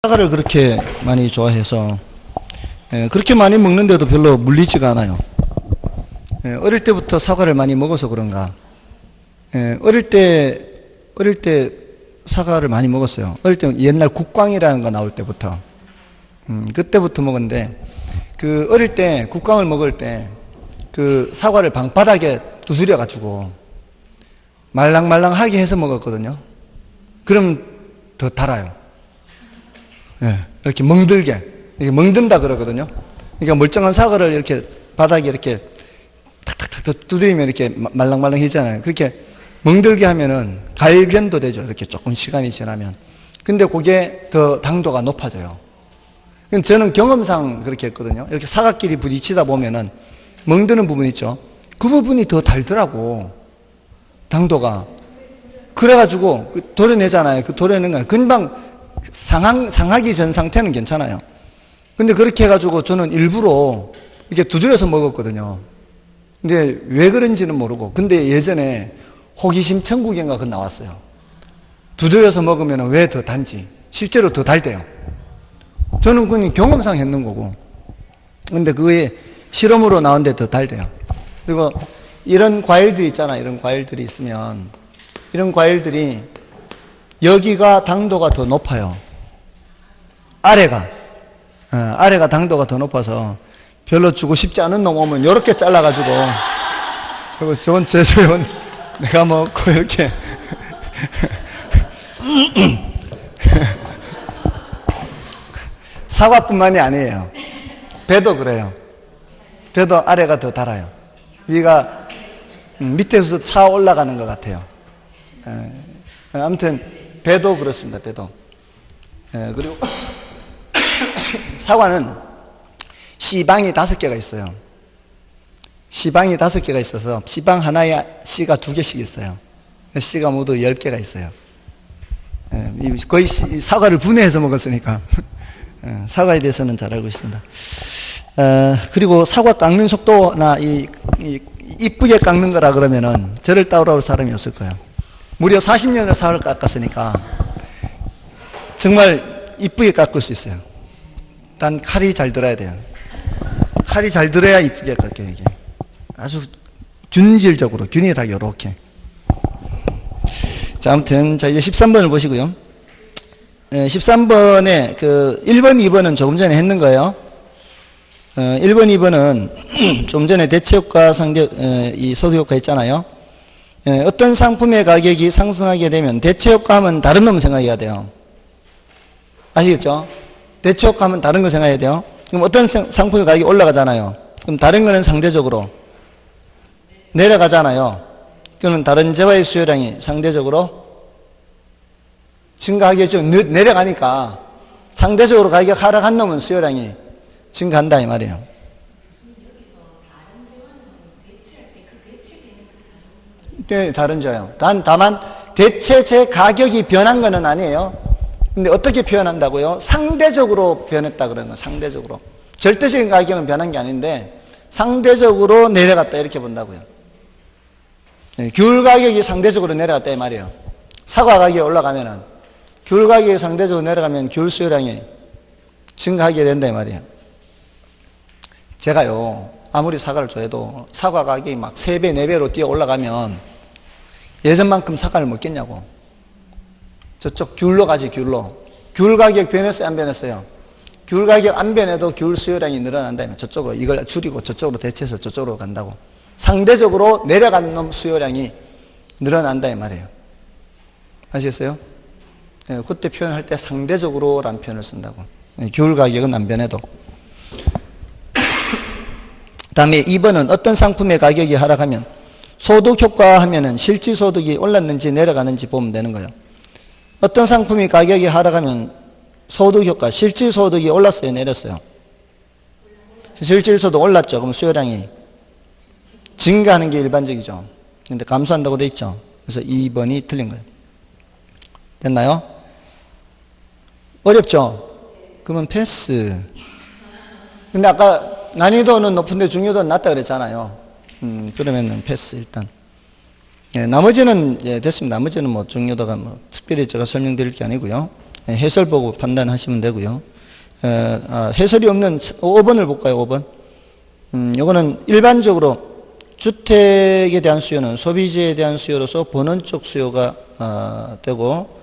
사과를 그렇게 많이 좋아해서 그렇게 많이 먹는데도 별로 물리지가 않아요. 어릴 때부터 사과를 많이 먹어서 그런가. 어릴 때 사과를 많이 먹었어요. 어릴 때 옛날 국광이라는 거 나올 때부터 그때부터 먹었는데, 그 어릴 때 국광을 먹을 때 그 사과를 방바닥에 두드려 가지고 말랑말랑하게 해서 먹었거든요. 그럼 더 달아요. 이렇게 멍들게, 이렇게 멍든다 그러거든요. 그러니까 멀쩡한 사과를 이렇게 바닥에 이렇게 탁탁탁 두드리면 이렇게 말랑말랑해지잖아요. 그렇게 멍들게 하면은 갈변도 되죠. 이렇게 조금 시간이 지나면. 근데 그게 더 당도가 높아져요. 저는 경험상 그렇게 했거든요. 이렇게 사과끼리 부딪히다 보면은 멍드는 부분 있죠. 그 부분이 더 달더라고, 당도가. 그래가지고 도려내잖아요. 그 도려내는 거예요. 금방 상하기 전 상태는 괜찮아요. 근데 그렇게 해가지고 저는 일부러 이렇게 두드려서 먹었거든요. 근데 왜 그런지는 모르고. 근데 예전에 호기심 천국인가 그거 나왔어요. 두드려서 먹으면 왜 더 단지? 실제로 더 달대요. 저는 그냥 경험상 했는 거고. 근데 그게 실험으로 나온데 더 달대요. 그리고 이런 과일들이 있잖아요. 이런 과일들이 있으면, 이런 과일들이 여기가 당도가 더 높아요. 아래가 당도가 더 높아서 별로 주고 싶지 않은 놈 오면 이렇게 잘라가지고, 그리고 저건 내가 먹고 이렇게 사과뿐만이 아니에요. 배도 그래요. 배도 아래가 더 달아요. 위가 밑에서 차 올라가는 것 같아요. 아무튼 배도 그렇습니다. 배도. 그리고 사과는 씨방이 5개가 있어요. 씨방이 5개가 있어서 씨방 하나에 씨가 2개씩 있어요. 씨가 모두 10개가 있어요. 거의 사과를 분해해서 먹었으니까 사과에 대해서는 잘 알고 있습니다. 그리고 사과 깎는 속도나 이쁘게 깎는 거라 그러면은 저를 따라올 사람이 없을 거예요. 무려 40년을 사과를 깎았으니까 정말 이쁘게 깎을 수 있어요. 단 칼이 잘 들어야 돼요. 칼이 잘 들어야 이쁘게 깎여요. 이게 아주 균질적으로, 균일하게 이렇게. 자, 아무튼 자, 이제 13번을 보시고요. 13번에 그 1번, 2번은 조금 전에 했는 거예요. 1번, 2번은 좀 전에 대체효과, 이 소득효과 있잖아요. 어떤 상품의 가격이 상승하게 되면 대체효과 하면 다른 놈 생각해야 돼요. 아시겠죠? 대체효과 하면 다른 거 생각해야 돼요. 그럼 어떤 상품의 가격이 올라가잖아요. 그럼 다른 거는 상대적으로 내려가잖아요. 그러면 다른 재화의 수요량이 상대적으로 증가하겠죠. 내려가니까 상대적으로 가격 하락한 놈은 수요량이 증가한다 이 말이에요. 네, 다른 저요. 다만 대체제 가격이 변한 거는 아니에요. 근데 어떻게 표현한다고요? 상대적으로 변했다 그러는 거예요. 상대적으로. 절대적인 가격은 변한 게 아닌데 상대적으로 내려갔다 이렇게 본다고요. 네, 귤 가격이 상대적으로 내려갔다 이 말이에요. 사과 가격이 올라가면은, 귤 가격이 상대적으로 내려가면 귤 수요량이 증가하게 된다 이 말이에요. 제가요, 아무리 사과를 좋아해도 사과 가격이 막 3배, 4배로 뛰어 올라가면 예전만큼 사과를 먹겠냐고. 저쪽 귤로 가지, 귤로. 귤 가격 변했어요, 안 변했어요? 귤 가격 안 변해도 귤 수요량이 늘어난다면 저쪽으로, 이걸 줄이고 저쪽으로 대체해서 저쪽으로 간다고. 상대적으로 내려간 놈 수요량이 늘어난다 이 말이에요. 아시겠어요? 네, 그때 표현할 때 상대적으로 라는 표현을 쓴다고. 네, 귤 가격은 안 변해도. 다음에 2번은 어떤 상품의 가격이 하락하면 소득효과 하면은 실질소득이 올랐는지 내려가는지 보면 되는 거예요. 어떤 상품이 가격이 하락하면 소득효과, 실질소득이 올랐어요, 내렸어요? 실질소득 올랐죠. 그럼 수요량이 증가하는 게 일반적이죠. 근데 감소한다고 돼 있죠. 그래서 2번이 틀린 거예요. 됐나요? 어렵죠? 그러면 패스. 근데 아까 난이도는 높은데 중요도는 낮다 그랬잖아요. 그러면은 패스 일단. 예, 나머지는 예, 됐습니다. 나머지는 뭐 중요도가 뭐 특별히 제가 설명드릴 게 아니고요. 해설 보고 판단하시면 되고요. 해설이 없는 5번을 볼까요? 5번. 요거는 일반적으로 주택에 대한 수요는 소비재에 대한 수요로서 본원 쪽 수요가 되고,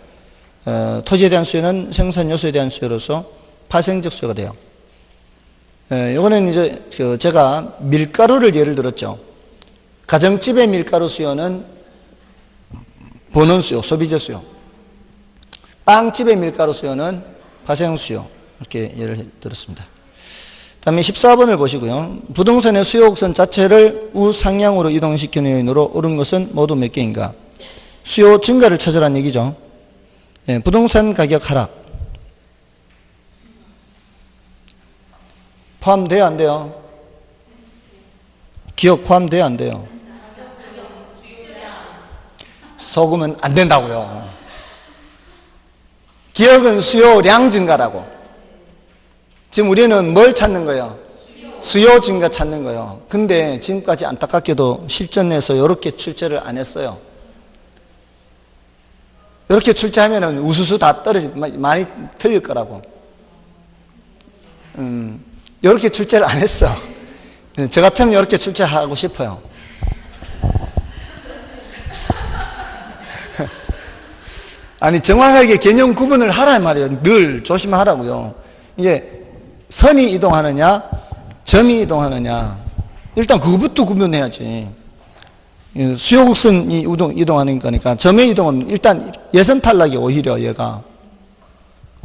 토지에 대한 수요는 생산 요소에 대한 수요로서 파생적 수요가 돼요. 요거는 이제 제가 밀가루를 예를 들었죠. 가정집의 밀가루 수요는 본원 수요, 소비재 수요. 빵집의 밀가루 수요는 파생 수요. 이렇게 예를 들었습니다. 다음에 14번을 보시고요. 부동산의 수요 곡선 자체를 우상향으로 이동시키는 요인으로 오른 것은 모두 몇 개인가? 수요 증가를 찾으라는 얘기죠. 부동산 가격 하락. 포함돼요, 안 돼요? 기억 포함돼요, 안 돼요? 속으면 안 된다고요. 기억은 수요량 증가라고. 지금 우리는 뭘 찾는 거예요? 수요 증가 찾는 거예요. 근데 지금까지 안타깝게도 실전에서 이렇게 출제를 안 했어요. 이렇게 출제하면은 우수수 다 많이 틀릴 거라고. 이렇게 출제를 안 했어. 저 같으면 이렇게 출제하고 싶어요. 아니, 정확하게 개념 구분을 하란 말이에요. 늘 조심하라고요. 이게 선이 이동하느냐, 점이 이동하느냐. 일단 그것부터 구분해야지. 수요곡선이 이동하는 거니까 점의 이동은 일단 예선 탈락이 오히려 얘가.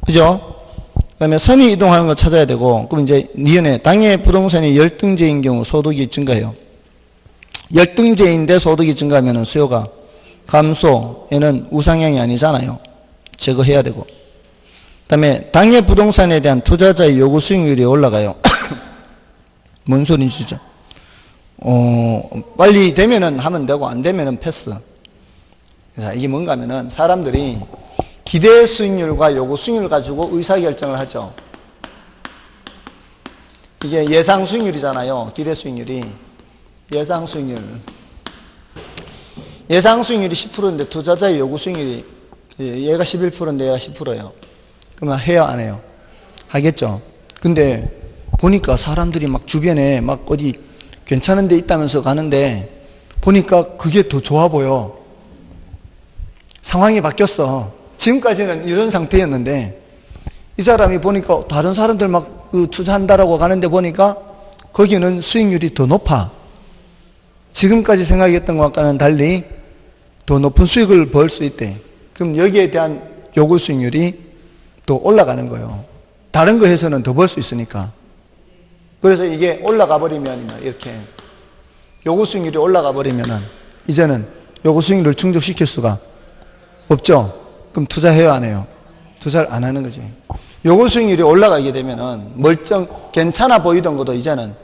그죠? 그 다음에 선이 이동하는 거 찾아야 되고, 그럼 이제 니은에 당의 부동산이 열등제인 경우 소득이 증가해요. 열등제인데 소득이 증가하면 수요가 감소, 얘는 우상향이 아니잖아요. 제거해야 되고. 그 다음에 당의 부동산에 대한 투자자의 요구 수익률이 올라가요. 뭔 소리인지죠? 빨리 되면은 하면 되고 안 되면은 패스. 자, 이게 뭔가 하면은 사람들이 기대 수익률과 요구 수익률을 가지고 의사결정을 하죠. 이게 예상 수익률이잖아요. 기대 수익률이. 예상 수익률. 예상 수익률이 10%인데 투자자의 요구 수익률이 얘가 11%인데 얘가 10%예요. 그러면 해요, 안 해요? 하겠죠. 근데 보니까 사람들이 막 주변에 막 어디 괜찮은 데 있다면서 가는데 보니까 그게 더 좋아 보여. 상황이 바뀌었어. 지금까지는 이런 상태였는데 이 사람이 보니까 다른 사람들 막 투자한다라고 가는데 보니까 거기는 수익률이 더 높아. 지금까지 생각했던 것과는 달리 더 높은 수익을 벌 수 있대. 그럼 여기에 대한 요구 수익률이 또 올라가는 거예요. 다른 거 해서는 더 벌 수 있으니까. 그래서 이게 올라가 버리면 이렇게 요구 수익률이 올라가 버리면은 이제는 요구 수익률을 충족시킬 수가 없죠. 그럼 투자해요, 안 해요? 투자를 안 하는 거지. 요구 수익률이 올라가게 되면은 괜찮아 보이던 것도 이제는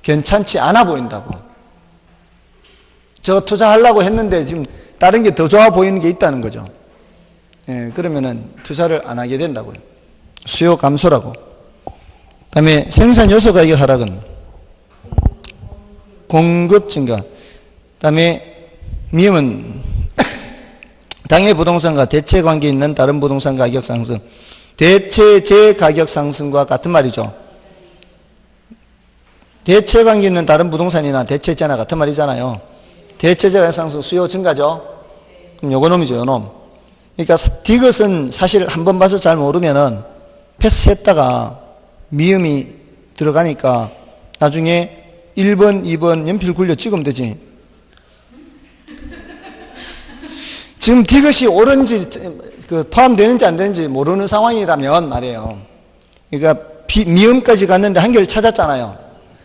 괜찮지 않아 보인다고. 저 투자하려고 했는데 지금 다른 게 더 좋아 보이는 게 있다는 거죠. 예, 그러면은 투자를 안 하게 된다고요. 수요 감소라고. 그 다음에 생산 요소 가격 하락은 공급 증가. 그 다음에 미음은 당의 부동산과 대체 관계 있는 다른 부동산 가격 상승. 대체재 가격 상승과 같은 말이죠. 대체 관계 있는 다른 부동산이나 대체재나 같은 말이잖아요. 대체재 가격 상승 수요 증가죠. 그럼 요거 놈이죠, 요 놈. 그러니까 디귿은 사실 한번 봐서 잘 모르면은 패스했다가 미음이 들어가니까 나중에 1번, 2번 연필 굴려 찍으면 되지. 지금 디귿이 옳은지 포함되는지 안 되는지 모르는 상황이라면 말이에요. 그러니까 미음까지 갔는데 한 개를 찾았잖아요.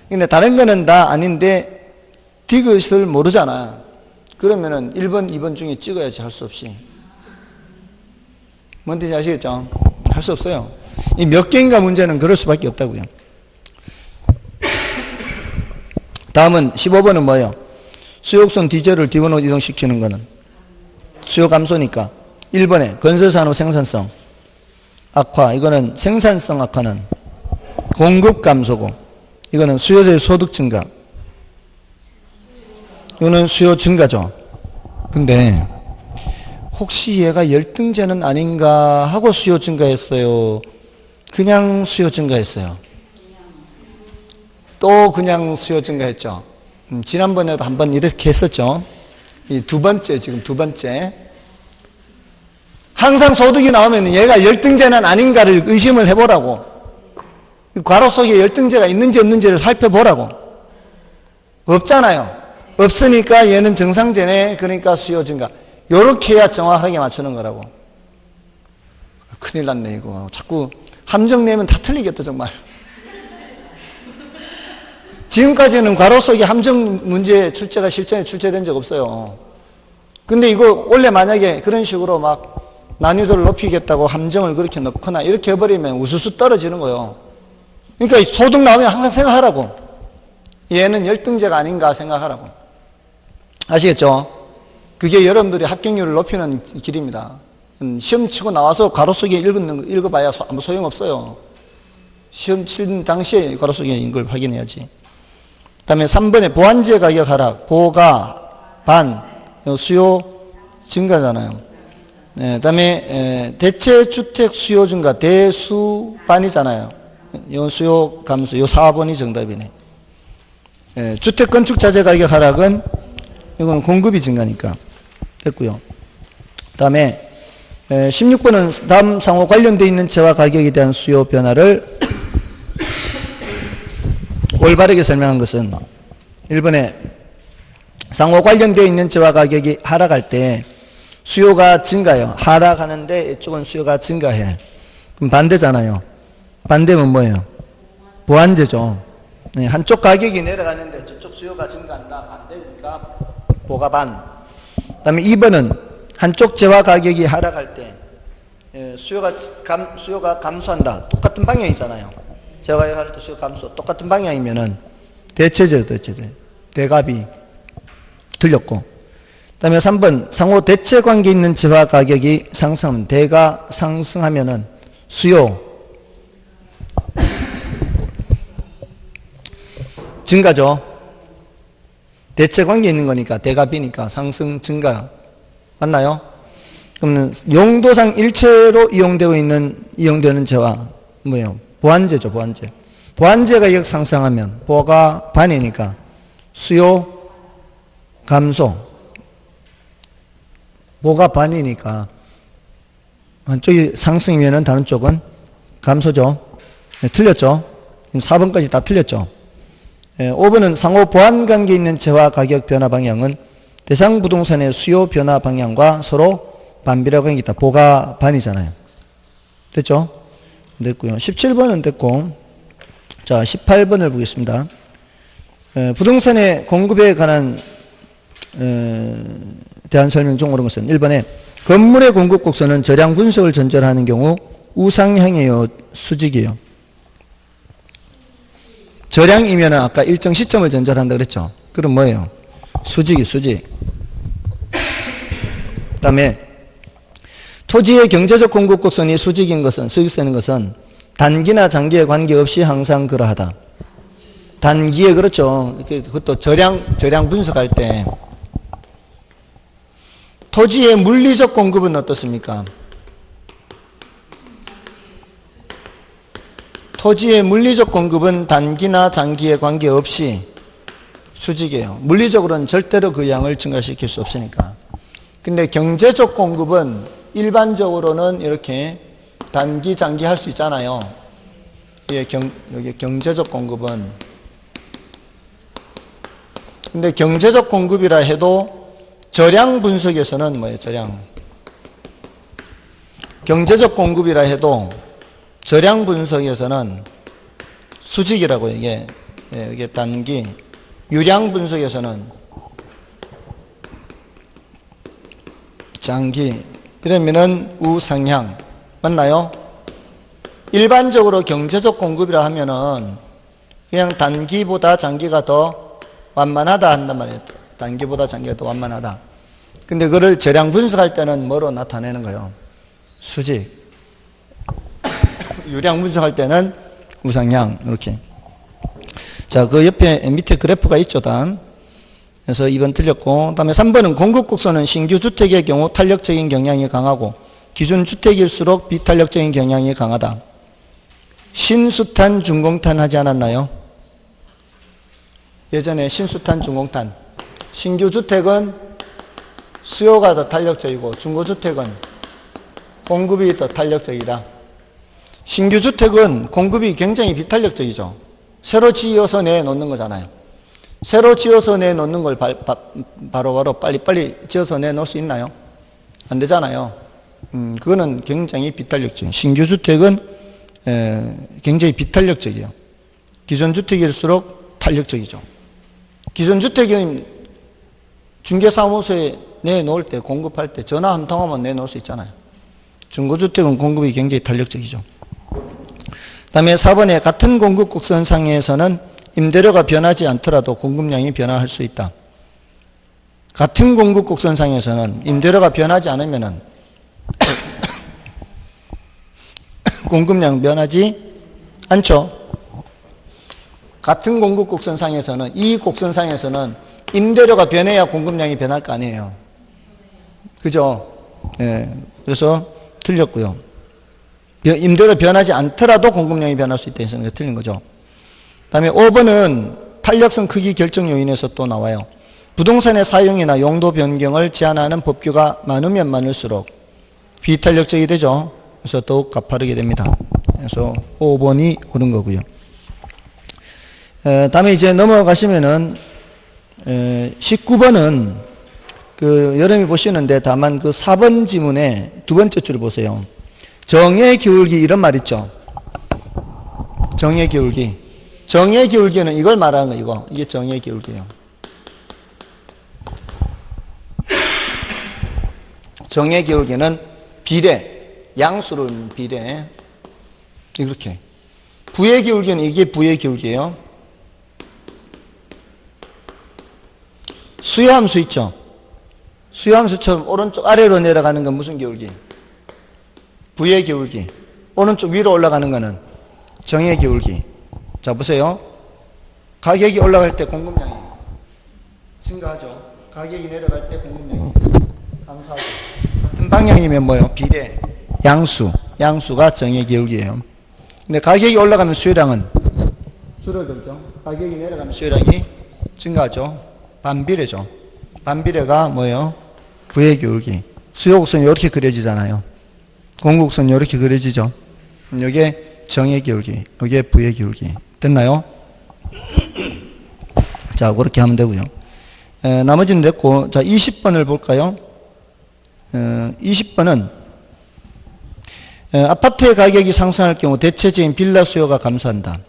근데 다른 거는 다 아닌데 디귿을 모르잖아. 그러면은 1번, 2번 중에 찍어야지, 할 수 없이. 뭔지 아시겠죠? 할 수 없어요. 이 몇 개인가 문제는 그럴 수밖에 없다고요. 다음은 15번은 뭐예요? 수요곡선 D절을 D번으로 이동시키는 거는 수요 감소니까 1번에 건설산업 생산성 악화, 이거는 생산성 악화는 공급 감소고, 이거는 수요자의 소득 증가, 이거는 수요 증가죠. 근데 혹시 얘가 열등제는 아닌가 하고 수요 증가했어요? 그냥 수요 증가했어요? 또 그냥 수요 증가했죠? 지난번에도 한번 이렇게 했었죠? 이 두 번째, 지금 두 번째. 항상 소득이 나오면 얘가 열등제는 아닌가를 의심을 해보라고. 괄호 속에 열등제가 있는지 없는지를 살펴보라고. 없잖아요. 없으니까 얘는 정상제네. 그러니까 수요 증가. 요렇게 해야 정확하게 맞추는 거라고. 큰일 났네 이거. 자꾸 함정 내면 다 틀리겠다 정말. 지금까지는 괄호 속에 함정 문제 출제가 실전에 출제된 적 없어요. 근데 이거 원래 만약에 그런 식으로 막 난이도를 높이겠다고 함정을 그렇게 넣거나 이렇게 해버리면 우수수 떨어지는 거예요. 그러니까 소득 나오면 항상 생각하라고. 얘는 열등제가 아닌가 생각하라고. 아시겠죠? 그게 여러분들이 합격률을 높이는 길입니다. 시험 치고 나와서 괄호 속에 읽어봐야 아무 소용없어요. 시험 치는 당시에 괄호 속에 있는 걸 확인해야지. 그 다음에 3번에 보완제 가격 하락, 보가, 반, 수요 증가잖아요. 네, 그 다음에 대체주택 수요 증가, 대수, 반이잖아요. 요 수요 감소, 요 4번이 정답이네. 주택 건축 자재 가격 하락은 이거는 공급이 증가니까 됐고요. 그 다음에 16번은 다음 상호 관련되어 있는 채와 가격에 대한 수요 변화를 올바르게 설명한 것은 1번에 상호 관련되어 있는 채와 가격이 하락할 때 수요가 증가해요. 하락하는데 이쪽은 수요가 증가해. 그럼 반대잖아요. 반대면 뭐예요? 보완제죠. 네, 한쪽 가격이 내려가는데 저쪽 수요가 증가한다. 반대니까 보가 반. 그 다음에 2번은 한쪽 재화 가격이 하락할 때 수요가 감소한다. 똑같은 방향이잖아요. 재화 가격이 하락할 때 수요 감소. 똑같은 방향이면은 대체제죠. 대체제. 대갑이 틀렸고. 그 다음에 3번 상호 대체 관계 있는 재화 가격이 상승하면 대가 상승하면은 수요 증가죠. 대체 관계 있는 거니까 대갑이니까 상승 증가 맞나요? 그러면 용도상 일체로 이용되는 재화 뭐예요? 보완제죠. 보완제. 보완제 가격 상승하면 보가 반이니까 수요 감소. 보가 반이니까 한쪽이 상승이면은 다른 쪽은 감소죠. 네, 틀렸죠. 4번까지 다 틀렸죠. 5번은 상호 보완 관계 있는 재화 가격 변화 방향은 대상 부동산의 수요 변화 방향과 서로 반비례 관계가 있다. 보가 반이잖아요. 됐죠? 됐고요. 17번은 됐고, 자 18번을 보겠습니다. 부동산의 공급에 관한 대한 설명 중 옳은 것은 1번에 건물의 공급 곡선은 절양 분석을 전제하는 경우 우상향이에요, 수직이에요? 절양이면 아까 일정 시점을 전제한다 그랬죠? 그럼 뭐예요? 수직이 수직. 그 다음에 토지의 경제적 공급 곡선이 수직인 것은, 수직선인 것은 단기나 장기에 관계없이 항상 그러하다. 단기에 그렇죠. 그것도 절양 분석할 때 토지의 물리적 공급은 어떻습니까? 토지의 물리적 공급은 단기나 장기에 관계없이 수직이에요. 물리적으로는 절대로 그 양을 증가시킬 수 없으니까. 근데 경제적 공급은 일반적으로는 이렇게 단기, 장기 할 수 있잖아요. 여기 경제적 공급은. 근데 경제적 공급이라 해도 절양 분석에서는 뭐예요? 절양. 경제적 공급이라 해도 절양 분석에서는 수직이라고 이게 단기. 유량 분석에서는 장기. 그러면은 우상향. 맞나요? 일반적으로 경제적 공급이라 하면은 그냥 단기보다 장기가 더 완만하다 한단 말이에요. 단기보다 장기가 더 완만하다. 근데 그걸 절양 분석할 때는 뭐로 나타내는 거예요? 수직. 유량 분석할 때는 우상향. 이렇게. 자, 그 옆에 밑에 그래프가 있죠. 다음. 그래서 2번 틀렸고, 그다음에 3번은 공급곡선은 신규 주택의 경우 탄력적인 경향이 강하고 기존 주택일수록 비탄력적인 경향이 강하다. 신수탄, 준공탄 하지 않았나요? 예전에 신수탄, 준공탄. 신규 주택은 수요가 더 탄력적이고 중고주택은 공급이 더 탄력적이다. 신규 주택은 공급이 굉장히 비탄력적이죠. 새로 지어서 내놓는 거잖아요. 새로 지어서 내놓는 걸 바로바로 빨리빨리 지어서 내놓을 수 있나요? 안 되잖아요. 그거는 굉장히 비탄력적이에요. 신규 주택은 굉장히 비탄력적이에요. 기존 주택일수록 탄력적이죠. 기존 주택은 중개사무소에 내놓을 때, 공급할 때 전화 한 통화만 내놓을 수 있잖아요. 중고주택은 공급이 굉장히 탄력적이죠. 그 다음에 4번에 같은 공급 곡선상에서는 임대료가 변하지 않더라도 공급량이 변화할 수 있다. 같은 공급 곡선상에서는 임대료가 변하지 않으면은 공급량 변하지 않죠. 같은 공급 곡선상에서는, 이 곡선상에서는 임대료가 변해야 공급량이 변할 거 아니에요. 그죠? 예. 그래서 틀렸고요. 임대료 변하지 않더라도 공급량이 변할 수 있다 해서 틀린 거죠. 그 다음에 5번은 탄력성 크기 결정 요인에서 또 나와요. 부동산의 사용이나 용도 변경을 제한하는 법규가 많으면 많을수록 비탄력적이 되죠. 그래서 더욱 가파르게 됩니다. 그래서 5번이 옳은 거고요. 다음에 이제 넘어가시면은 19번은 여러분이 보시는데 다만 4번 지문의 두 번째 줄을 보세요. 정의 기울기 이런 말 있죠. 정의 기울기. 정의 기울기는 이걸 말하는 거, 이거. 이게 정의 기울기예요. 정의 기울기는 비례, 양수를 비례. 이렇게. 부의 기울기는 이게 부의 기울기예요. 수요함수 있죠. 수요함수처럼 오른쪽 아래로 내려가는 건 무슨 기울기? 부의 기울기. 오른쪽 위로 올라가는 거는 정의 기울기. 자, 보세요. 가격이 올라갈 때 공급량이 증가하죠. 가격이 내려갈 때 공급량이 감소하죠. 같은 방향이면 뭐예요? 비례, 양수. 양수가 정의 기울기예요. 근데 가격이 올라가면 수요량은 줄어들죠. 가격이 내려가면 수요량이 증가하죠. 반비례죠. 반비례가 뭐예요? 부의 기울기. 수요곡선이 이렇게 그려지잖아요. 공급곡선이 이렇게 그려지죠. 이게 정의 기울기, 이게 부의 기울기. 됐나요? 자, 그렇게 하면 되고요. 나머지는 됐고, 자, 20번을 볼까요? 20번은 아파트의 가격이 상승할 경우 대체적인 빌라 수요가 감소한다.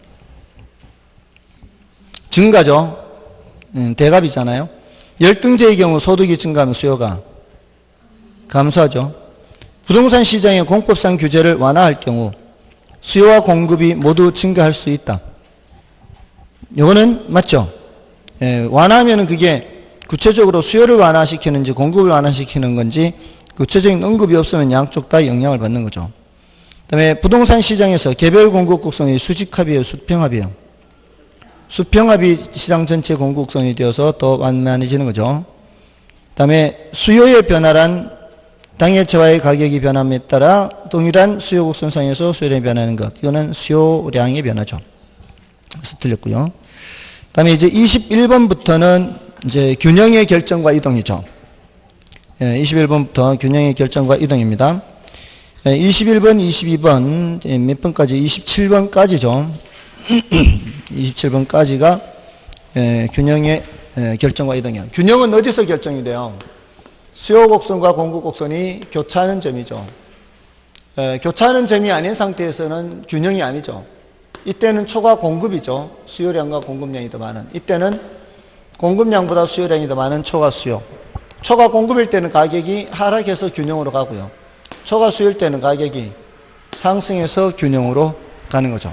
증가죠. 대갑이잖아요. 열등제의 경우 소득이 증가하면 수요가 감소하죠. 부동산 시장의 공법상 규제를 완화할 경우 수요와 공급이 모두 증가할 수 있다. 이거는 맞죠? 완화하면 그게 구체적으로 수요를 완화시키는지 공급을 완화시키는 건지 구체적인 언급이 없으면 양쪽 다 영향을 받는 거죠. 그 다음에 부동산 시장에서 개별 공급 곡선이 수직합이에요, 수평합이에요? 수평합이 시장 전체 공급 곡선이 되어서 더 완만해지는 거죠. 그 다음에 수요의 변화란 당해체와의 가격이 변함에 따라 동일한 수요 곡선상에서 수요량이 변하는 것. 이거는 수요량의 변화죠. 그래서 틀렸고요. 그 다음에 이제 21번부터는 이제 균형의 결정과 이동이죠. 21번부터 균형의 결정과 이동입니다. 21번, 22번, 몇 번까지? 27번까지죠. 27번까지가 균형의 결정과 이동이요. 균형은 어디서 결정이 돼요? 수요 곡선과 공급 곡선이 교차하는 점이죠. 교차하는 점이 아닌 상태에서는 균형이 아니죠. 이때는 초과 공급이죠. 수요량과 공급량이 더 많은. 이때는 공급량보다 수요량이 더 많은 초과 수요. 초과 공급일 때는 가격이 하락해서 균형으로 가고요. 초과 수요일 때는 가격이 상승해서 균형으로 가는 거죠.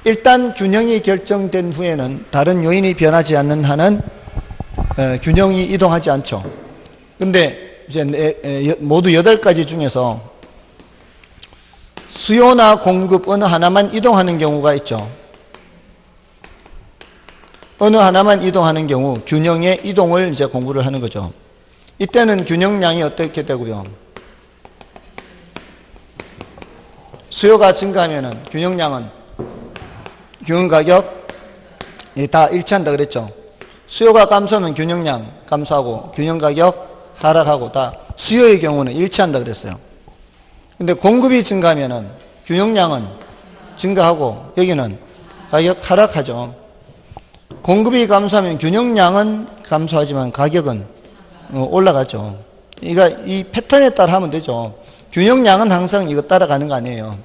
일단 균형이 결정된 후에는 다른 요인이 변하지 않는 한은 균형이 이동하지 않죠. 근데 이제 모두 8가지 중에서 수요나 공급 어느 하나만 이동하는 경우가 있죠. 어느 하나만 이동하는 경우 균형의 이동을 이제 공부를 하는 거죠. 이때는 균형량이 어떻게 되고요? 수요가 증가하면은 균형량은 균형 가격 다 일치한다 그랬죠. 수요가 감소하면 균형량 감소하고 균형 가격 하락하고 다 수요의 경우는 일치한다 그랬어요. 근데 공급이 증가하면은 균형량은 증가하고 여기는 가격 하락하죠. 공급이 감소하면 균형량은 감소하지만 가격은 올라가죠. 그러니까 이 패턴에 따라 하면 되죠. 균형량은 항상 이거 따라가는 거 아니에요.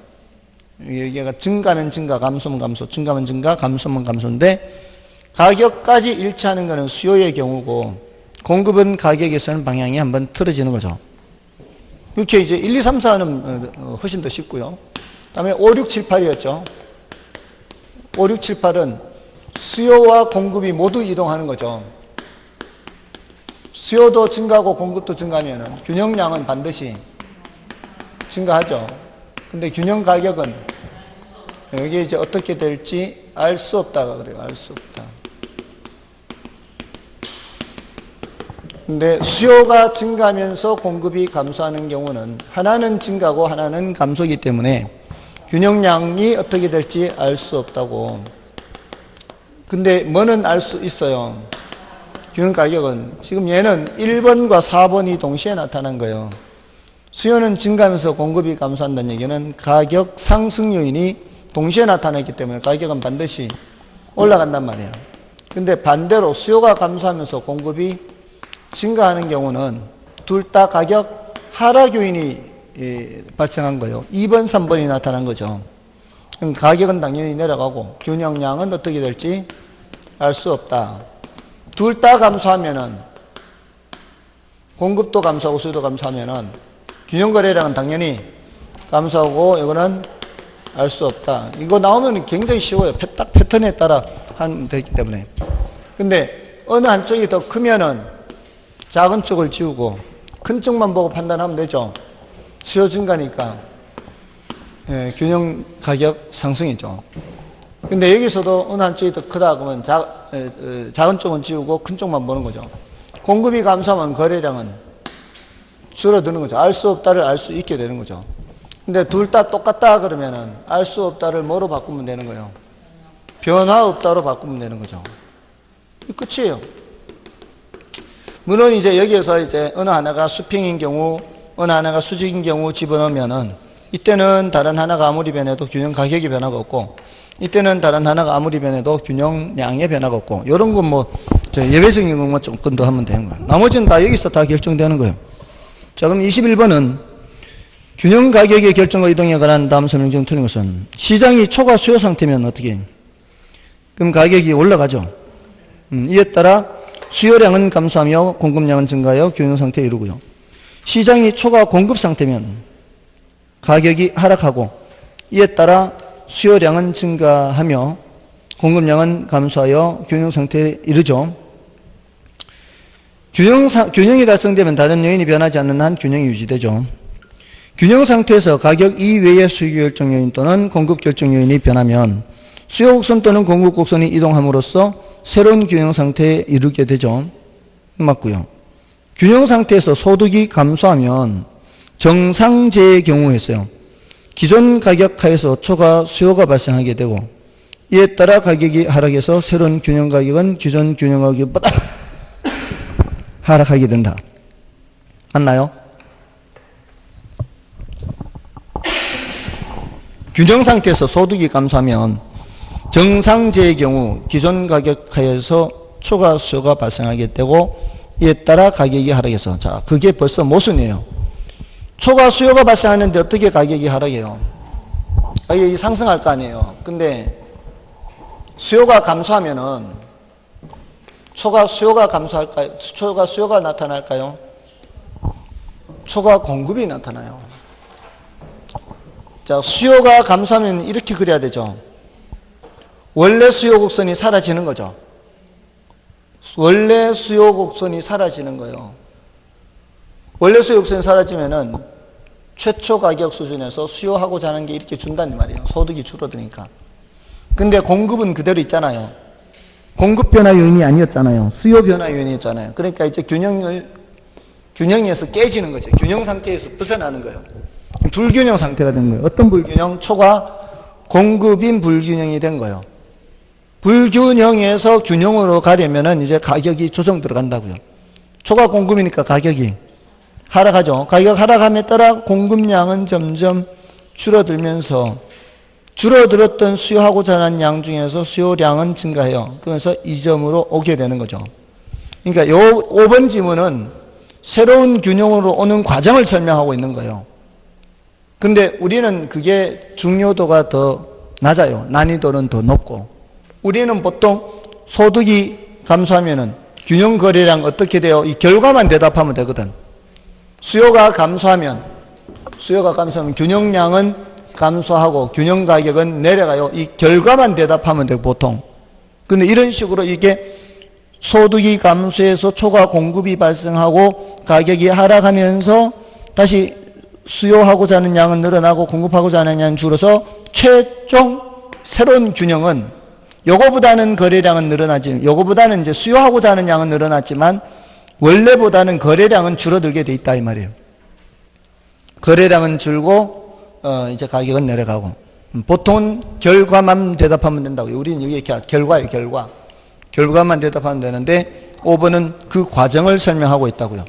얘가 증가면 증가, 감소면 감소, 증가면 증가, 감소면 감소인데 가격까지 일치하는 것은 수요의 경우고 공급은 가격에서는 방향이 한번 틀어지는 거죠. 이렇게 이제 1, 2, 3, 4는 훨씬 더 쉽고요. 그 다음에 5, 6, 7, 8이었죠. 5, 6, 7, 8은 수요와 공급이 모두 이동하는 거죠. 수요도 증가하고 공급도 증가하면 균형량은 반드시 증가하죠. 근데 균형 가격은 여기 이제 어떻게 될지 알 수 없다가 그래요. 알 수 없다. 근데 수요가 증가하면서 공급이 감소하는 경우는 하나는 증가고 하나는 감소이기 때문에 균형량이 어떻게 될지 알 수 없다고. 근데 뭐는 알 수 있어요. 균형 가격은 지금 얘는 1번과 4번이 동시에 나타난 거예요. 수요는 증가하면서 공급이 감소한다는 얘기는 가격 상승 요인이 동시에 나타나기 때문에 가격은 반드시 올라간단 말이에요. 근데 반대로 수요가 감소하면서 공급이 증가하는 경우는 둘 다 가격 하락 요인이 발생한 거예요. 2번, 3번이 나타난 거죠. 그럼 가격은 당연히 내려가고 균형량은 어떻게 될지 알 수 없다. 둘 다 감소하면은 공급도 감소하고 수요도 감소하면은 균형 거래량은 당연히 감소하고 이거는 알 수 없다. 이거 나오면 굉장히 쉬워요. 딱 패턴에 따라 하면 되기 때문에. 근데 어느 한쪽이 더 크면은 작은 쪽을 지우고 큰 쪽만 보고 판단하면 되죠. 수요 증가니까 균형 가격 상승이죠. 근데 여기서도 어느 한쪽이 더 크다 그러면 작은 쪽은 지우고 큰 쪽만 보는 거죠. 공급이 감소하면 거래량은 줄어드는 거죠. 알 수 없다를 알 수 있게 되는 거죠. 근데 둘 다 똑같다 그러면은 알 수 없다를 뭐로 바꾸면 되는 거예요? 변화 없다로 바꾸면 되는 거죠. 끝이에요. 물론 이제 여기에서 이제 어느 하나가 수평인 경우, 어느 하나가 수직인 경우 집어넣으면은 이때는 다른 하나가 아무리 변해도 균형 가격이 변화가 없고, 이때는 다른 하나가 아무리 변해도 균형량의 변화가 없고, 이런 건 뭐 예외적인 것만 조금 더 하면 되는 거예요. 나머지는 다 여기서 다 결정되는 거예요. 자, 그럼 21번은 균형 가격의 결정과 이동에 관한 다음 설명 중 틀린 것은 시장이 초과 수요 상태면 어떻게 해요? 그럼 가격이 올라가죠. 이에 따라 수요량은 감소하며 공급량은 증가하여 균형 상태에 이르고요. 시장이 초과 공급 상태면 가격이 하락하고 이에 따라 수요량은 증가하며 공급량은 감소하여 균형 상태에 이르죠. 균형이 달성되면 다른 요인이 변하지 않는 한 균형이 유지되죠. 균형 상태에서 가격 이외의 수요 결정 요인 또는 공급 결정 요인이 변하면 수요 곡선 또는 공급 곡선이 이동함으로써 새로운 균형 상태에 이르게 되죠. 맞고요. 균형 상태에서 소득이 감소하면 정상재의 경우에서요. 기존 가격 하에서 초과 수요가 발생하게 되고 이에 따라 가격이 하락해서 새로운 균형 가격은 기존 균형 가격보다 하락하게 된다. 맞나요? 균형 상태에서 소득이 감소하면 정상재의 경우 기존 가격 하에서 초과 수요가 발생하게 되고 이에 따라 가격이 하락해서, 자, 그게 벌써 모순이에요. 초과 수요가 발생하는데 어떻게 가격이 하락해요? 가격이 상승할 거 아니에요. 근데 수요가 감소하면은 초과 수요가 감소할까요? 초과 수요가 나타날까요? 초과 공급이 나타나요. 자, 수요가 감소하면 이렇게 그려야 되죠. 원래 수요 곡선이 사라지는 거죠. 원래 수요 곡선이 사라지는 거예요. 원래 수요 곡선이 사라지면은 최초 가격 수준에서 수요하고자 하는 게 이렇게 준다는 말이에요. 소득이 줄어드니까. 근데 공급은 그대로 있잖아요. 공급 변화 요인이 아니었잖아요. 수요 변화 요인이었잖아요. 그러니까 이제 균형에서 깨지는 거죠. 균형 상태에서 벗어나는 거예요. 불균형 상태가 된 거예요. 어떤 불균형? 초과 공급인 불균형이 된 거예요. 불균형에서 균형으로 가려면은 이제 가격이 조정 들어간다고요. 초과 공급이니까 가격이 하락하죠. 가격 하락함에 따라 공급량은 점점 줄어들면서 줄어들었던 수요하고자 하는 양 중에서 수요량은 증가해요. 그래서 이 점으로 오게 되는 거죠. 그러니까 요 5번 지문은 새로운 균형으로 오는 과정을 설명하고 있는 거예요. 근데 우리는 그게 중요도가 더 낮아요. 난이도는 더 높고. 우리는 보통 소득이 감소하면은 균형 거래량 어떻게 돼요? 이 결과만 대답하면 되거든. 수요가 감소하면 균형량은 감소하고 균형 가격은 내려가요. 이 결과만 대답하면 돼요, 보통. 근데 이런 식으로 이게 소득이 감소해서 초과 공급이 발생하고 가격이 하락하면서 다시 수요하고자 하는 양은 늘어나고 공급하고자 하는 양은 줄어서 최종 새로운 균형은 요거보다는 거래량은 늘어나지, 요거보다는 이제 수요하고자 하는 양은 늘어났지만 원래보다는 거래량은 줄어들게 돼 있다 이 말이에요. 거래량은 줄고 이제 가격은 내려가고. 보통은 결과만 대답하면 된다고요. 우리는 여기 이렇게 결과예요, 결과. 결과만 대답하면 되는데 5번은 그 과정을 설명하고 있다고요.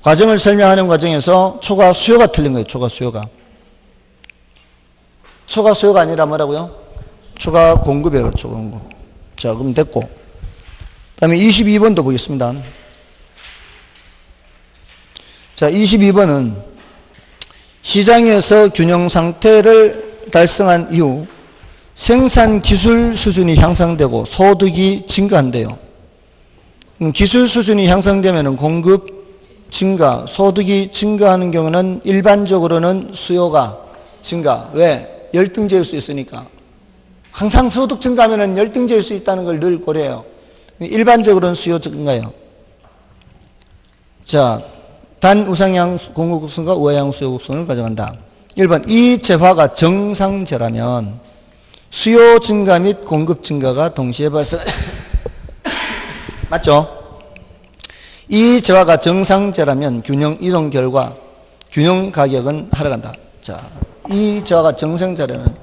과정을 설명하는 과정에서 초과 수요가 틀린 거예요. 초과 수요가. 초과 수요가 아니라 뭐라고요? 초과 공급이에요. 초과 공급. 자, 그럼 됐고. 그 다음에 22번도 보겠습니다. 자, 22번은 시장에서 균형 상태를 달성한 이후 생산 기술 수준이 향상되고 소득이 증가한대요. 기술 수준이 향상되면 공급 증가, 소득이 증가하는 경우는 일반적으로는 수요가 증가. 왜? 열등제일 수 있으니까. 항상 소득 증가하면 열등제일 수 있다는 걸 늘 고려해요. 일반적으로는 수요 증가예요. 자, 단 우상향 공급 곡선과 우하향 수요 곡선을 가져간다. 1번, 이 재화가 정상재라면 수요 증가 및 공급 증가가 동시에 발생. 맞죠? 이 재화가 정상재라면 균형 이동 결과 균형 가격은 하락한다. 자, 이 재화가 정상재라면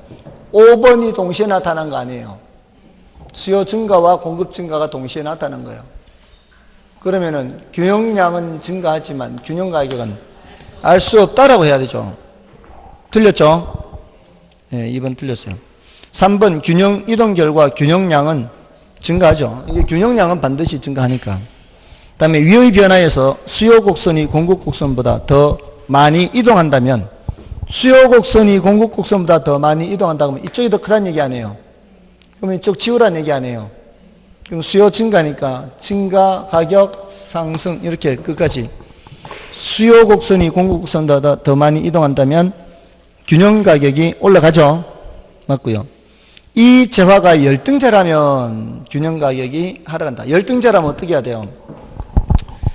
5번이 동시에 나타난 거 아니에요. 수요 증가와 공급 증가가 동시에 나타난 거예요. 그러면은 균형량은 증가하지만 균형 가격은 알 수 없다라고 해야 되죠. 틀렸죠? 네, 2번 틀렸어요. 3번 균형 이동 결과 균형량은 증가하죠. 이게 균형량은 반드시 증가하니까. 그 다음에 위의 변화에서 수요 곡선이 공급 곡선보다 더 많이 이동한다면 수요 곡선이 공급 곡선보다 더 많이 이동한다 그러면 이쪽이 더 크다는 얘기 아니에요. 그러면 이쪽 지우라는 얘기 아니에요. 그럼 수요 증가니까 증가, 가격, 상승 이렇게 끝까지 수요 곡선이 공급 곡선보다 더 많이 이동한다면 균형 가격이 올라가죠. 맞고요. 이 재화가 열등제라면 균형 가격이 하락한다. 열등제라면 어떻게 해야 돼요?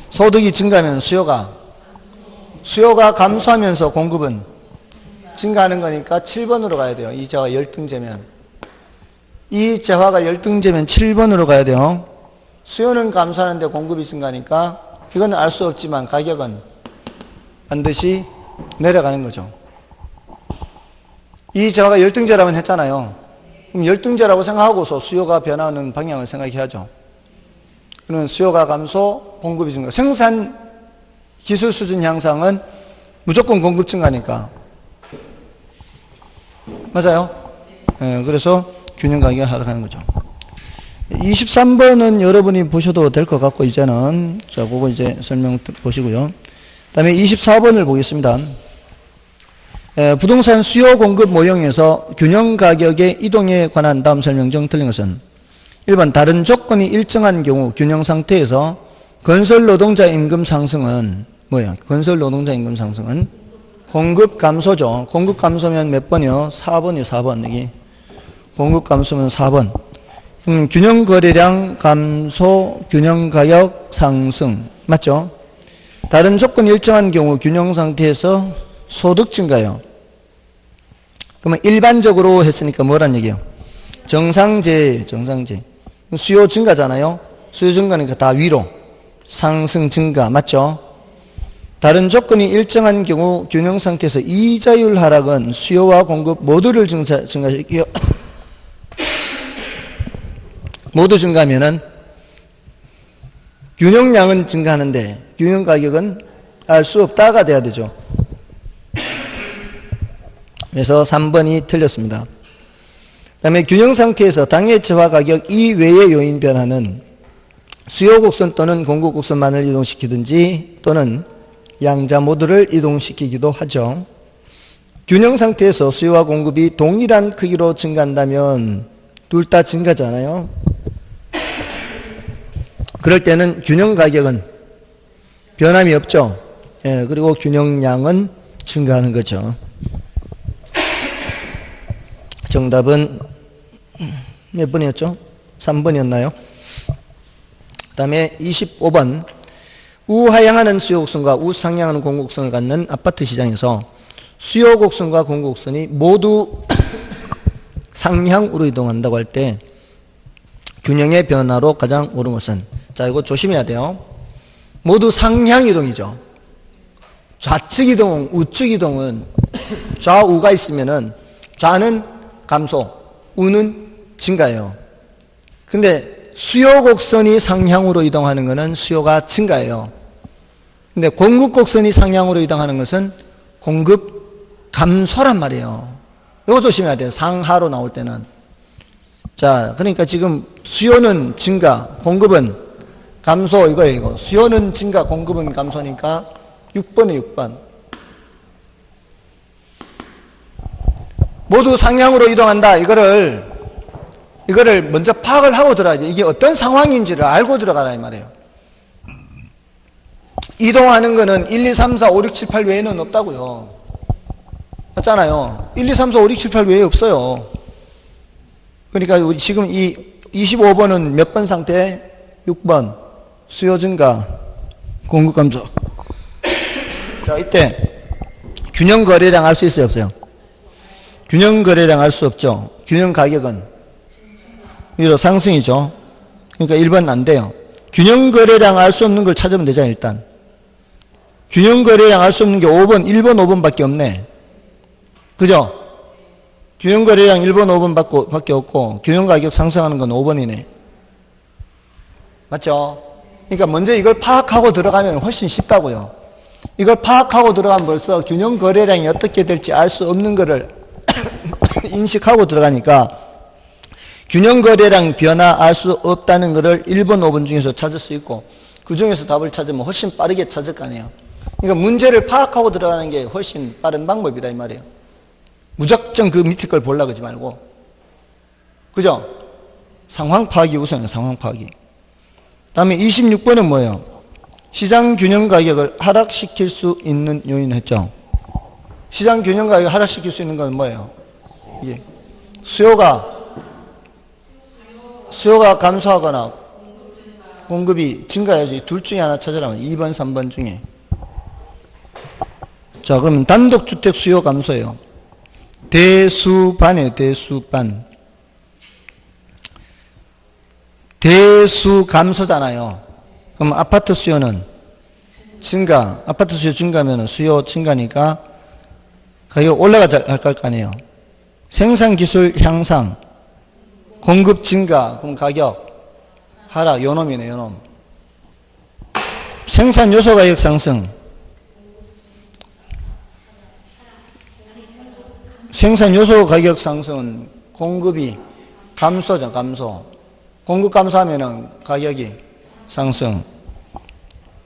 소득이 증가하면 수요가 감소하면서 공급은 증가하는 거니까 7번으로 가야 돼요. 이 재화가 열등제면. 이 재화가 열등제면 7번으로 가야 돼요. 수요는 감소하는데 공급이 증가하니까 이건 알 수 없지만 가격은 반드시 내려가는 거죠. 이 재화가 열등제라면 했잖아요. 그럼 열등제라고 생각하고서 수요가 변하는 방향을 생각해야죠. 그러면 수요가 감소, 공급이 증가. 생산 기술 수준 향상은 무조건 공급 증가니까. 맞아요? 네, 그래서 균형 가격이 하락하는 거죠. 23번은 여러분이 보셔도 될 것 같고, 이제는. 자, 그거 이제 설명 보시고요. 그 다음에 24번을 보겠습니다. 부동산 수요 공급 모형에서 균형 가격의 이동에 관한 다음 설명 중 틀린 것은 1번 다른 조건이 일정한 경우 균형 상태에서 건설 노동자 임금 상승은 뭐예요? 건설 노동자 임금 상승은 공급 감소죠. 공급 감소면 몇 번이요? 4번이요. 4번 여기. 공급 감소면 4번. 균형 거래량 감소, 균형 가격 상승. 맞죠? 다른 조건이 일정한 경우 균형 상태에서 소득 증가요. 그러면 일반적으로 했으니까 뭐란 얘기예요? 정상제. 수요 증가잖아요. 수요 증가니까 다 위로. 상승 증가. 맞죠? 다른 조건이 일정한 경우 균형 상태에서 이자율 하락은 수요와 공급 모두를 증가시키고 모두 증가하면은 균형량은 증가하는데 균형 가격은 알 수 없다가 돼야 되죠. 그래서 3번이 틀렸습니다. 그 다음에 균형 상태에서 당해체화 가격 이외의 요인 변화는 수요 곡선 또는 공급 곡선만을 이동시키든지 또는 양자 모두를 이동시키기도 하죠. 균형 상태에서 수요와 공급이 동일한 크기로 증가한다면 둘 다 증가잖아요. 그럴 때는 균형 가격은 변함이 없죠. 예, 그리고 균형량은 증가하는 거죠. 정답은 몇 번이었죠? 3번이었나요? 그 다음에 25번. 우하향하는 수요곡선과 우상향하는 공급곡선을 갖는 아파트 시장에서 수요곡선과 공급곡선이 모두 상향으로 이동한다고 할 때 균형의 변화로 가장 옳은 것은, 자, 이거 조심해야 돼요. 모두 상향 이동이죠. 좌측 이동, 우측 이동은 좌우가 있으면은 좌는 감소, 우는 증가예요. 근데 수요 곡선이 상향으로 이동하는 것은 수요가 증가해요. 근데 공급 곡선이 상향으로 이동하는 것은 공급 감소란 말이에요. 이거 조심해야 돼요. 상하로 나올 때는. 자, 그러니까 지금 수요는 증가, 공급은 감소, 이거예요, 이거. 수요는 증가, 공급은 감소니까 6번에 6번. 모두 상향으로 이동한다. 이거를 먼저 파악을 하고 들어가야 돼. 이게 어떤 상황인지를 알고 들어가라 이 말이에요. 이동하는 거는 1, 2, 3, 4, 5, 6, 7, 8 외에는 없다고요. 맞잖아요. 1, 2, 3, 4, 5, 6, 7, 8 외에 없어요. 그러니까 우리 지금 이 25번은 몇 번 상태? 6번. 수요 증가, 공급 감소. 자, 이때 균형 거래량 알 수 있어요, 없어요? 균형 거래량 알 수 없죠. 균형 가격은 위로 상승이죠. 그러니까 1번 안 돼요. 균형 거래량 알 수 없는 걸 찾으면 되잖아요, 일단. 균형 거래량 알 수 없는 게 5번, 1번, 5번밖에 없네. 그죠? 균형 거래량 1번, 5번 밖에 없고 균형 가격 상승하는 건 5번이네. 맞죠? 그러니까 먼저 이걸 파악하고 들어가면 훨씬 쉽다고요. 이걸 파악하고 들어가면 벌써 균형 거래량이 어떻게 될지 알 수 없는 거를 인식하고 들어가니까 균형 거래량 변화 알 수 없다는 거를 1번, 5번 중에서 찾을 수 있고 그 중에서 답을 찾으면 훨씬 빠르게 찾을 거 아니에요. 그러니까 문제를 파악하고 들어가는 게 훨씬 빠른 방법이다 이 말이에요. 무작정 그 밑에 걸 보려고 하지 말고. 그죠? 상황 파악이 우선이에요. 상황 파악이. 다음에 26번은 뭐예요? 시장 균형 가격을 하락시킬 수 있는 요인 했죠. 시장 균형 가격을 하락시킬 수 있는 건 뭐예요? 이게 수요가 감소하거나 공급이 증가해야지. 둘 중에 하나 찾으라면 2번, 3번 중에. 자, 그럼 단독주택 수요 감소예요. 대수반이에요. 대수반. 대수 감소잖아요. 그럼 아파트 수요는 증가. 아파트 수요 증가하면 수요 증가니까 가격 올라가자 할 거 아니에요. 생산기술 향상. 공급 증가. 그럼 가격 하락. 요놈이네, 요놈. 생산요소 가격 상승. 생산요소 가격 상승은 공급이 감소죠, 감소. 공급 감소하면은 가격이 상승.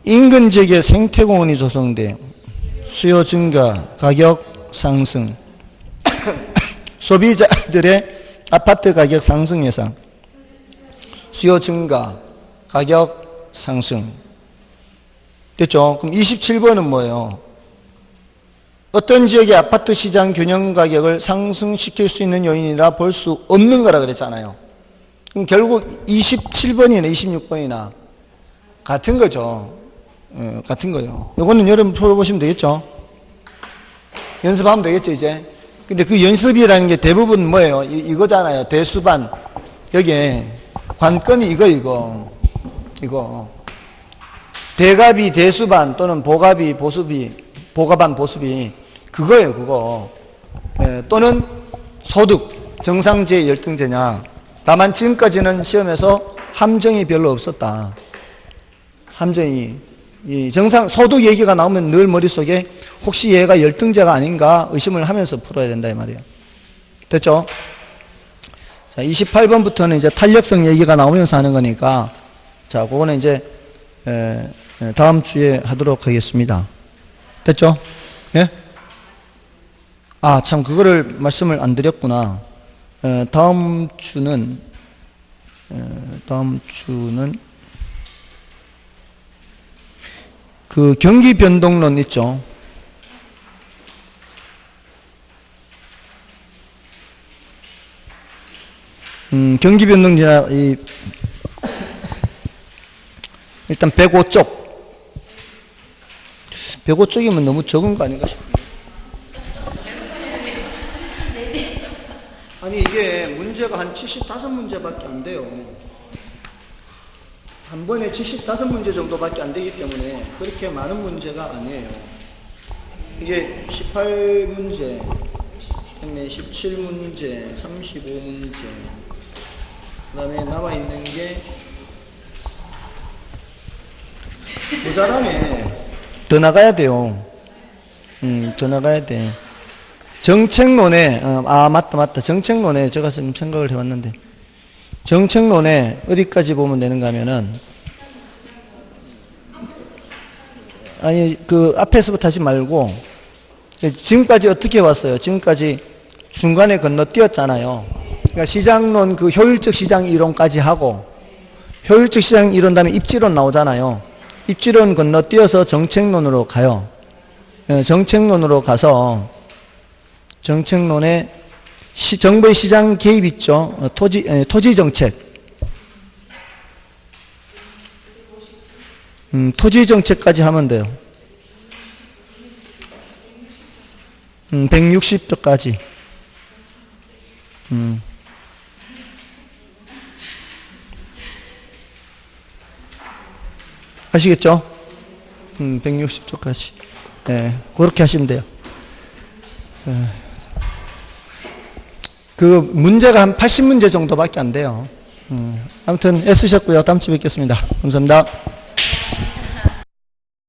인근 지역에 생태공원이 조성돼 수요 증가, 가격 상승. 소비자들의 아파트 가격 상승 예상. 수요 증가, 가격 상승. 됐죠? 그럼 27번은 뭐예요? 어떤 지역의 아파트 시장 균형 가격을 상승시킬 수 있는 요인이라 볼 수 없는 거라 그랬잖아요. 그럼 결국 27번이나 26번이나 같은 거죠. 같은 거예요. 이거는 여러분 풀어보시면 되겠죠. 연습하면 되겠죠, 이제. 근데 그 연습이라는 게 대부분 뭐예요? 이거잖아요. 대수반. 여기에 관건이 이거. 대갑이 대수반 또는 보갑이 보수비, 보갑반 보수비, 그거예요, 그거. 예, 또는 소득, 정상제 열등제냐. 다만 지금까지는 시험에서 함정이 별로 없었다. 함정이. 이 정상, 소득 얘기가 나오면 늘 머릿속에 혹시 얘가 열등제가 아닌가 의심을 하면서 풀어야 된다, 이 말이에요. 됐죠? 자, 28번부터는 이제 탄력성 얘기가 나오면서 하는 거니까, 자, 그거는 이제, 다음 주에 하도록 하겠습니다. 됐죠? 예? 아, 참, 그거를 말씀을 안 드렸구나. 다음 주는 그 경기 변동론 있죠? 경기 변동지나 일단 105쪽. 105쪽이면 너무 적은 거 아닌가 싶어요. 아니, 이게 문제가 한 75문제밖에 안 돼요. 한 번에 75문제 정도밖에 안 되기 때문에 그렇게 많은 문제가 아니에요. 이게 18문제, 17문제, 35문제, 그 다음에 남아있는 게 모자라네. 더 나가야 돼요. 더 나가야 돼. 정책론에, 맞다. 정책론에 제가 좀 생각을 해왔는데, 정책론에 어디까지 보면 되는가 하면은, 아니, 그 앞에서부터 하지 말고, 지금까지 어떻게 왔어요? 지금까지 중간에 건너뛰었잖아요. 그러니까 시장론, 그 효율적 시장 이론까지 하고, 효율적 시장 이론 다음에 입지론 나오잖아요. 입지론 건너뛰어서 정책론으로 가요. 정책론으로 가서, 정책론에 정부의 시장 개입 있죠. 토지 정책. 토지 정책까지 하면 돼요. 160조까지. 아시겠죠? 160조까지. 네, 그렇게 하시면 돼요. 그 문제가 한 80문제 정도밖에 안 돼요. 아무튼 애쓰셨고요. 다음 주에 뵙겠습니다. 감사합니다.